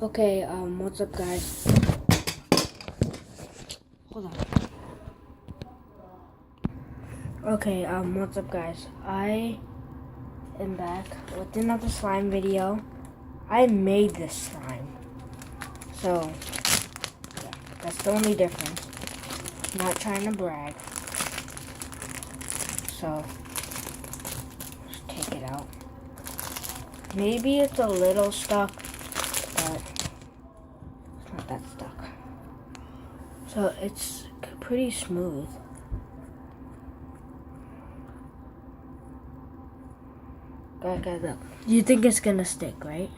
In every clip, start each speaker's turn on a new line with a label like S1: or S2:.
S1: Okay, what's up, guys? Hold on. Okay, what's up, guys? I am back with another slime video. I made this slime. So, yeah, that's the only difference. Not trying to brag. So, just take it out. Maybe it's a little stuck, but it's not that stuck. So it's pretty smooth. Guys, look. You think it's gonna stick, right?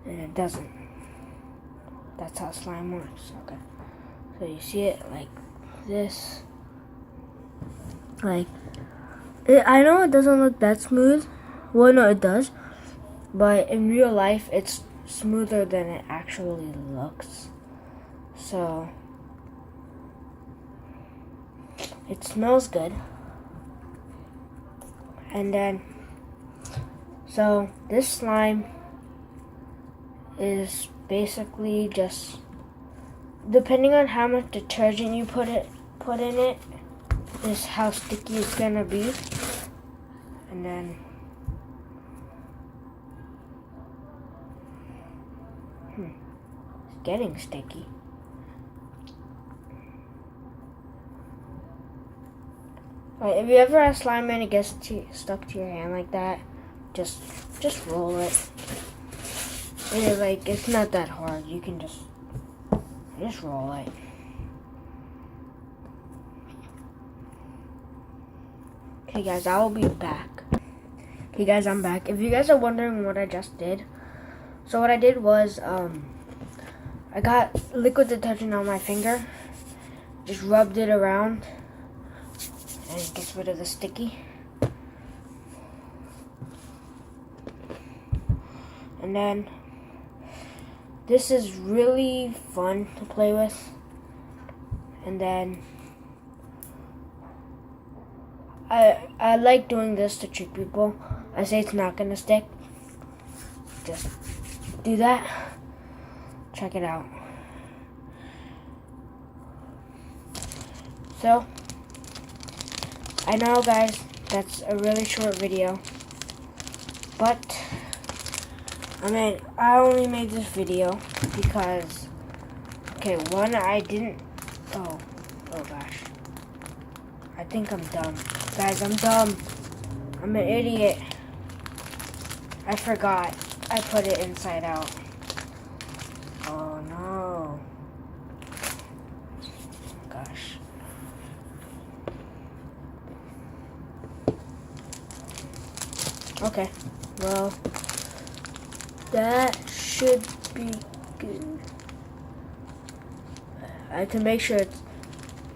S1: And it doesn't. That's how slime works. Okay. So you see it like this. Like, I know it doesn't look that smooth. Well, no, it does. But in real life, it's smoother than it actually looks. So, it smells good. And then, so this slime is basically just, depending on how much detergent you put in it, is how sticky it's gonna be. And then, it's getting sticky. Right, if you ever have slime and it gets stuck to your hand like that, just roll it. It's not that hard. You can just roll it. Okay, guys, I will be back. Okay, guys, I'm back. If you guys are wondering what I just did, so what I did was I got liquid detergent on my finger, just rubbed it around, and it gets rid of the sticky. And then this is really fun to play with. And then I like doing this to trick people. I say it's not gonna stick. Just do that. Check it out. So, I know, guys, that's a really short video, but I only made this video because, okay, one, I didn't, oh gosh, I think I'm dumb. Guys, I'm dumb. I'm an idiot. I forgot. I put it inside out. Oh no. Gosh. Okay, well, that should be good. I have to make sure it's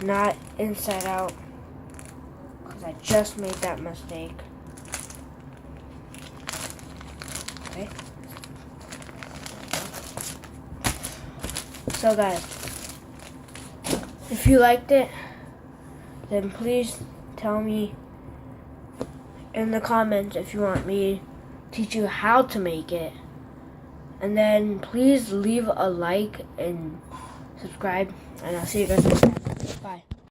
S1: not inside out, because I just made that mistake. Okay. So guys, if you liked it, then please tell me in the comments if you want me to teach you how to make it. And then please leave a like and subscribe, and I'll see you guys next time.